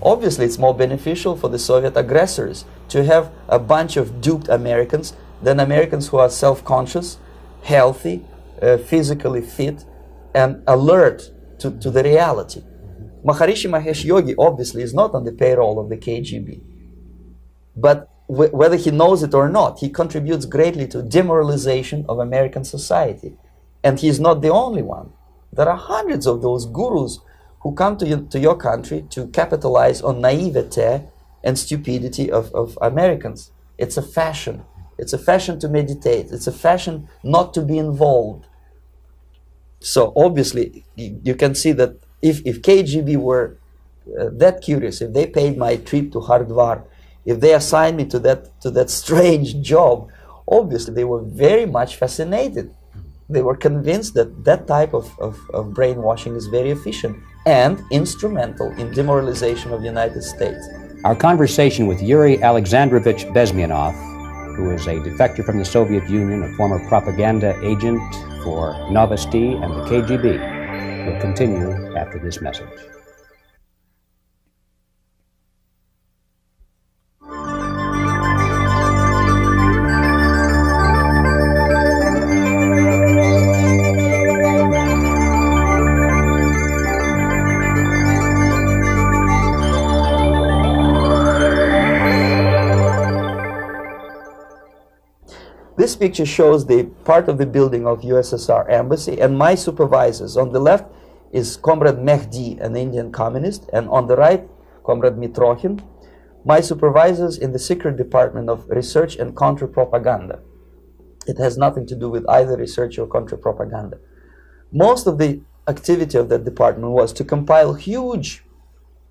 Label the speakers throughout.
Speaker 1: Obviously, it's more beneficial for the Soviet aggressors to have a bunch of duped Americans than Americans who are self-conscious, healthy, physically fit, and alert to the reality. Maharishi Mahesh Yogi obviously is not on the payroll of the KGB. But whether he knows it or not, he contributes greatly to demoralization of American society. And he's not the only one. There are hundreds of those gurus who come to your country to capitalize on naivete and stupidity of Americans. It's a fashion. It's a fashion to meditate. It's a fashion not to be involved. So obviously, you can see that if KGB were that curious, if they paid my trip to Hardwar, if they assigned me to that strange job, obviously they were very much fascinated. They were convinced that that type of brainwashing is very efficient and instrumental in demoralization of the United States.
Speaker 2: Our conversation with Yuri Alexandrovich Bezmenov, who is a defector from the Soviet Union, a former propaganda agent for Novosti and the KGB, will continue after this message.
Speaker 1: This picture shows the part of the building of USSR embassy and my supervisors. On the left is Comrade Mehdi, an Indian communist, and on the right, Comrade Mitrokhin, my supervisors in the secret department of research and counter-propaganda. It has nothing to do with either research or counter-propaganda. Most of the activity of that department was to compile huge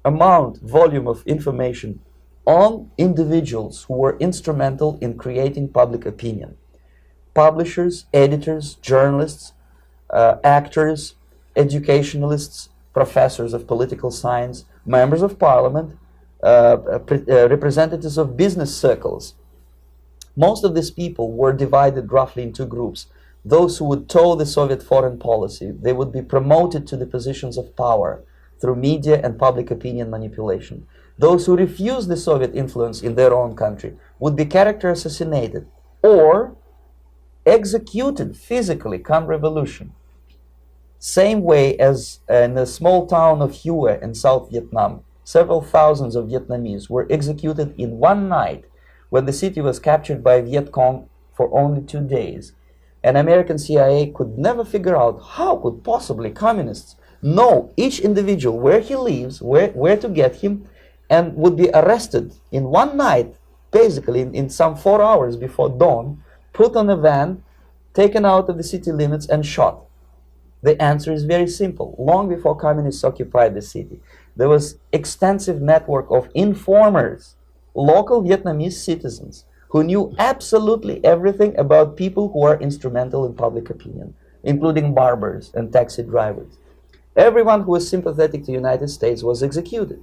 Speaker 1: volume of information on individuals who were instrumental in creating public opinion. Publishers, editors, journalists, actors, educationalists, professors of political science, members of parliament, representatives of business circles. Most of these people were divided roughly in two groups. Those who would toe the Soviet foreign policy, they would be promoted to the positions of power through media and public opinion manipulation. Those who refused the Soviet influence in their own country would be character assassinated or executed physically come revolution. Same way as in the small town of Hue in South Vietnam, several thousands of Vietnamese were executed in one night when the city was captured by Viet Cong for only 2 days. And American CIA could never figure out how could possibly communists know each individual, where he lives, where to get him, and would be arrested in one night, basically in some 4 hours before dawn, put on a van, taken out of the city limits and shot. The answer is very simple. Long before communists occupied the city, there was extensive network of informers, local Vietnamese citizens, who knew absolutely everything about people who are instrumental in public opinion, including barbers and taxi drivers. Everyone who was sympathetic to the United States was executed.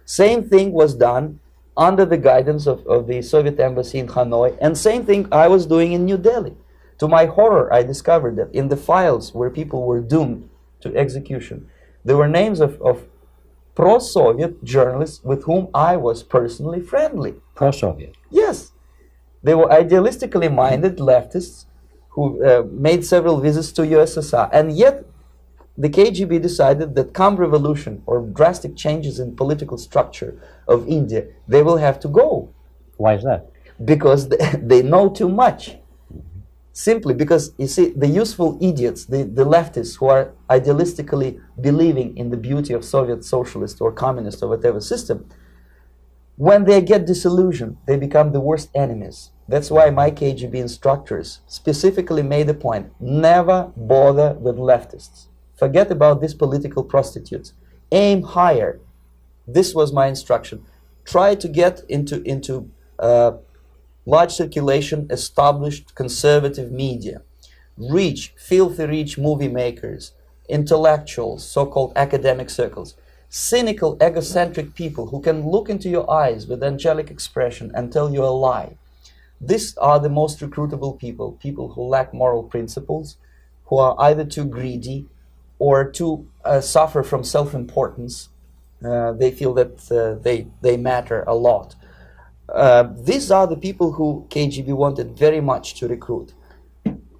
Speaker 1: Same thing was done under the guidance of the Soviet embassy in Hanoi, and same thing I was doing in New Delhi. To my horror, I discovered that in the files where people were doomed to execution, there were names of pro-Soviet journalists with whom I was personally friendly.
Speaker 2: Pro-Soviet?
Speaker 1: Yes. They were idealistically minded leftists who made several visits to USSR, and yet the KGB decided that come revolution or drastic changes in political structure of India, they will have to go.
Speaker 2: Why is that?
Speaker 1: Because they know too much. Simply because, you see, the useful idiots, the leftists who are idealistically believing in the beauty of Soviet socialist or communist or whatever system, when they get disillusioned, they become the worst enemies. That's why my KGB instructors specifically made a point, never bother with leftists. Forget about these political prostitutes. Aim higher. This was my instruction. Try to get into large circulation, established conservative media. Filthy rich movie makers, intellectuals, so-called academic circles. Cynical, egocentric people who can look into your eyes with angelic expression and tell you a lie. These are the most recruitable people, people who lack moral principles, who are either too greedy or to suffer from self-importance, They feel that they matter a lot. These are the people who KGB wanted very much to recruit.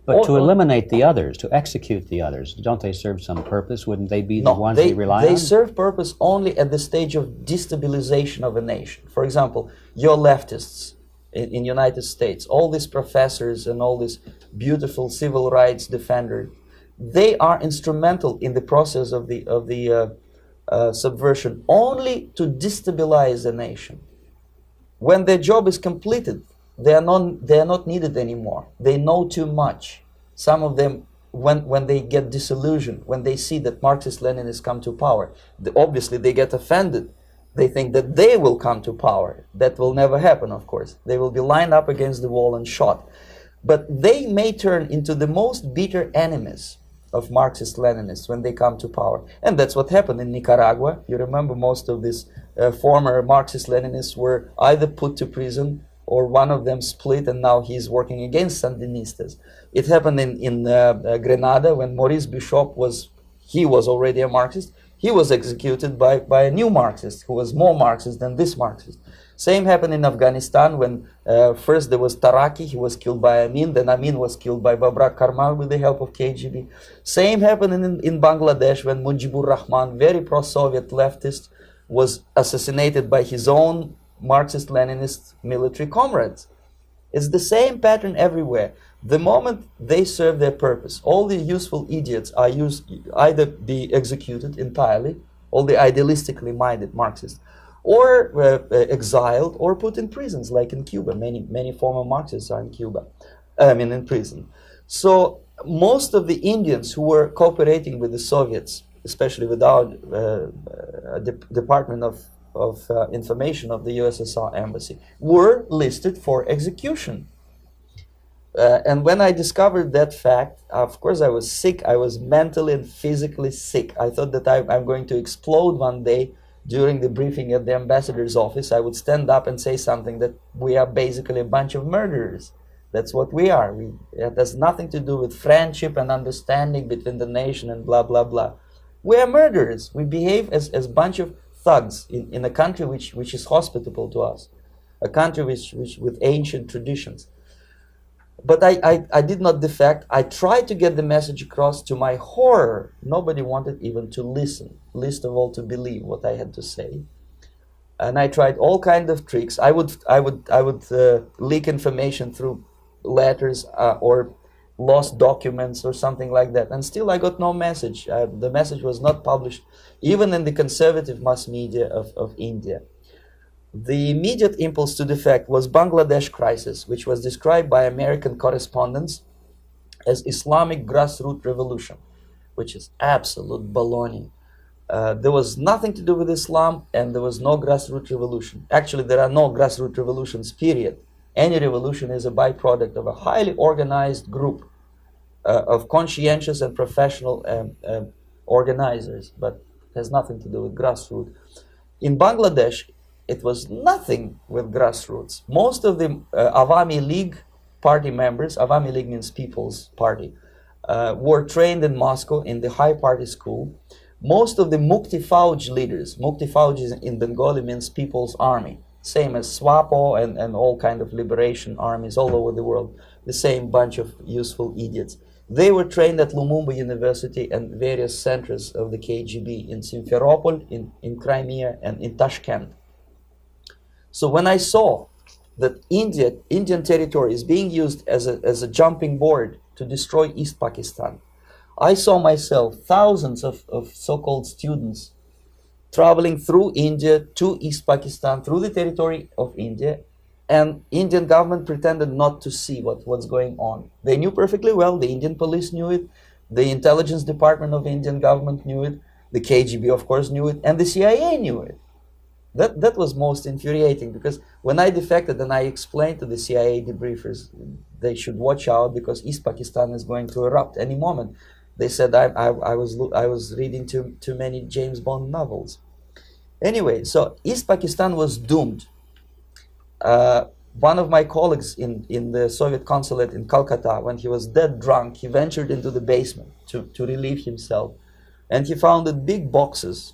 Speaker 2: But to eliminate the others, to execute the others, don't they serve some purpose? Wouldn't they be the ones they rely on?
Speaker 1: They serve purpose only at the stage of destabilization of a nation. For example, your leftists in United States, all these professors and all these beautiful civil rights defenders, they are instrumental in the process of the subversion only to destabilize the nation. When their job is completed, they are not needed anymore. They know too much. Some of them, when they get disillusioned, when they see that Marxist-Leninists come to power, obviously they get offended. They think that they will come to power. That will never happen, of course. They will be lined up against the wall and shot. But they may turn into the most bitter enemies of Marxist-Leninists when they come to power. And that's what happened in Nicaragua. You remember most of these former Marxist-Leninists were either put to prison or one of them split, and now he's working against Sandinistas. It happened in Grenada when Maurice Bishop was already a Marxist. He was executed by a new Marxist who was more Marxist than this Marxist. Same happened in Afghanistan when first there was Taraki, he was killed by Amin, then Amin was killed by Babrak Karmal with the help of KGB. Same happened in Bangladesh when Mujibur Rahman, very pro-Soviet leftist, was assassinated by his own Marxist-Leninist military comrades. It's the same pattern everywhere. The moment they serve their purpose, all the useful idiots are either be executed entirely, all the idealistically minded Marxists, or exiled or put in prisons, like in Cuba. Many former Marxists are in Cuba, in prison. So most of the Indians who were cooperating with the Soviets, especially with our Department of Information of the USSR Embassy, were listed for execution. And when I discovered that fact, of course I was sick. I was mentally and physically sick. I thought that I'm going to explode one day during the briefing at the ambassador's office. I would stand up and say something that we are basically a bunch of murderers. That's what we are. It has nothing to do with friendship and understanding between the nation and blah, blah, blah. We are murderers. We behave as a bunch of thugs in a country which is hospitable to us, a country which with ancient traditions. But I did not defect. I tried to get the message across. To my horror, nobody wanted even to listen, least of all to believe what I had to say. And I tried all kinds of tricks. I would leak information through letters or lost documents or something like that. And still I got no message. The message was not published, even in the conservative mass media of India. The immediate impulse to defect was Bangladesh crisis, which was described by American correspondents as Islamic grassroots revolution, which is absolute baloney. There was nothing to do with Islam, and there was no grassroots revolution. Actually, there are no grassroots revolutions, period. Any revolution is a byproduct of a highly organized group of conscientious and professional organizers, but has nothing to do with grassroots. In Bangladesh, it was nothing with grassroots. Most of the Awami League party members, Awami League means People's Party, were trained in Moscow in the high party school. Most of the Mukti Fauj leaders, Mukti Fauj in Bengali means People's Army, same as SWAPO and all kind of liberation armies all over the world, the same bunch of useful idiots. They were trained at Lumumba University and various centers of the KGB in Simferopol, in Crimea, and in Tashkent. So when I saw that Indian territory is being used as a jumping board to destroy East Pakistan, I saw myself thousands of so-called students traveling through India to East Pakistan, through the territory of India, and Indian government pretended not to see what's going on. They knew perfectly well, the Indian police knew it, the intelligence department of the Indian government knew it, the KGB of course knew it, and the CIA knew it. That was most infuriating, because when I defected and I explained to the CIA debriefers they should watch out because East Pakistan is going to erupt any moment, they said I was reading too many James Bond novels. Anyway, so East Pakistan was doomed. One of my colleagues in the Soviet consulate in Calcutta, when he was dead drunk, he ventured into the basement to relieve himself, and he found big boxes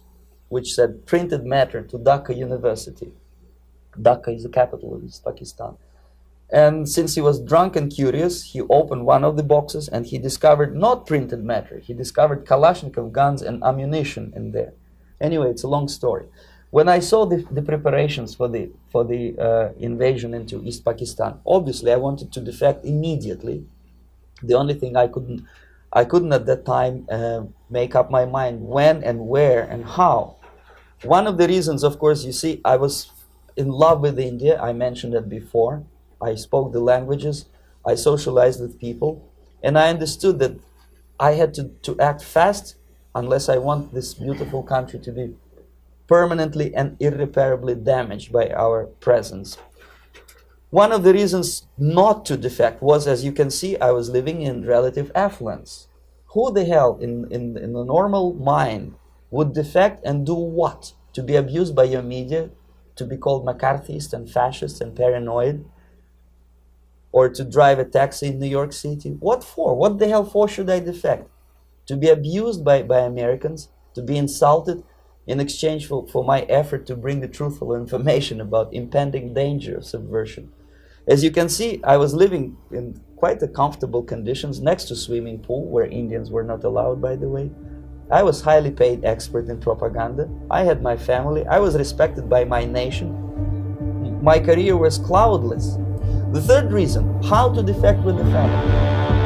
Speaker 1: which said printed matter to Dhaka University. Dhaka is the capital of East Pakistan. And since he was drunk and curious, he opened one of the boxes and he discovered not printed matter. He discovered Kalashnikov guns and ammunition in there. Anyway, it's a long story. When I saw the preparations for the invasion into East Pakistan, obviously I wanted to defect immediately. The only thing I couldn't at that time make up my mind when and where and how. One of the reasons, of course, you see, I was in love with India. I mentioned that before. I spoke the languages, I socialized with people, and I understood that I had to act fast unless I want this beautiful country to be permanently and irreparably damaged by our presence. One of the reasons not to defect was, as you can see, I was living in relative affluence. Who the hell in the normal mind would defect and do what? To be abused by your media, to be called McCarthyist and fascist and paranoid? Or to drive a taxi in New York City? What for? What the hell for should I defect? To be abused by Americans? To be insulted in exchange for my effort to bring the truthful information about impending danger of subversion? As you can see, I was living in quite a comfortable conditions next to swimming pool, where Indians were not allowed, by the way. I was highly paid expert in propaganda. I had my family. I was respected by my nation. My career was cloudless. The third reason, how to defect with the family.